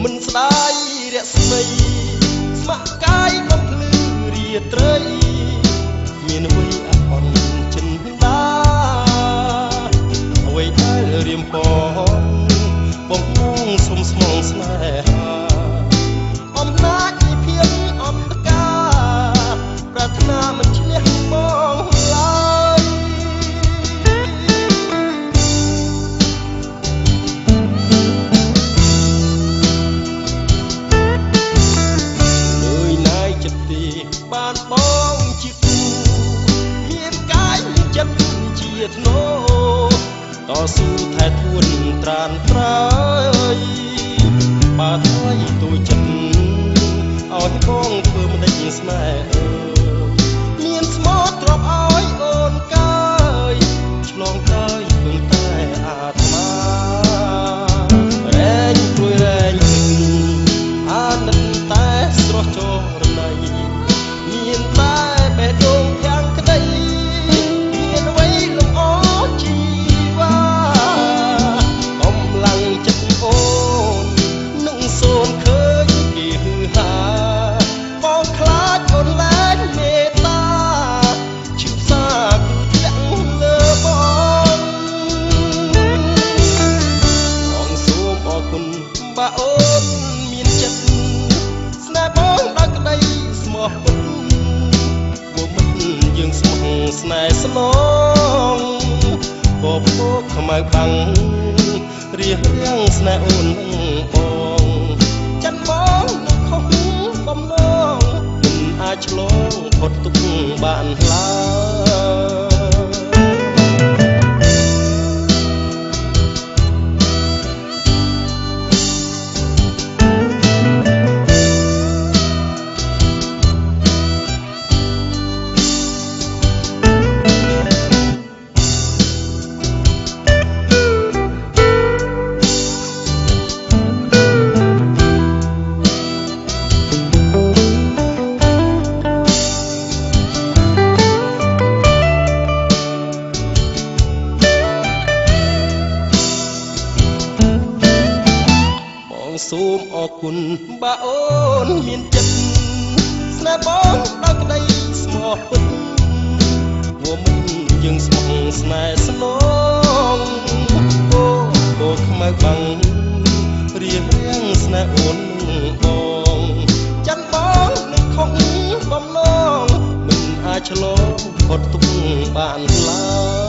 មិនស្ដាយរស្មីស្ម័គ្រកាយបំភ្លឺរាត្រីមានអ្វីអត់អន់ចិនដាអ្វីដែលរៀមពណ៌បំណងសុំស្មងស្នេហាអំណាចនៃភាពអន្តការប្រាថ្នាមិនឈ្នះបងឡើយបានបងជាគូភាពកាយចិត្តជាធ្នោតស៊ូថែទួនត្រានត្រើយបើថ្លៃទូចិត្តឲ្យបងធ្វើមិនដេញស្នេហ៍មានស្មោះទ្របឲ្យអូនកាយឆ្លងកាយពឹងតែអាត្មារែងព្រួយរែងអាណិតតែស្រស់ចរណៃមានតែបេះដូងទាំងក្តីមានអ្វីលំអជីវ៉ាកំឡាំងចិត្តអូននឹងសូនឃើញគេហឺហាបងខ្លាចអូនលែងមេត្តាឈឺផ្សាគឺធ្លាក់លើបងសូមអរគុណបើអូនមានចិត្តស្នេហ៍បងដល់ក្តីស្មោះពុតយើងស្មោះស្នេហ៍ស្នងបបោកខ្មៅបាំងរៀបរៀងស្នេហ៍អូននឹងបងចាត់បងនឹងខុសបំណងមិនអាចឆ្លងផុតទុកបានឡើយសូមអរគុណបើអូនមានចិត្តស្នេហ៍បងដល់ក្តីស្មោះពិតវមិនយើងស្មោះស្នេហ៍ស្នងអូខ្មៅបាំងរៀបរៀងស្នេហ៍អូនបងចាន់បងនឹងខុសបំណងមិនអាចឆ្លងផុតទុកបានឡើយ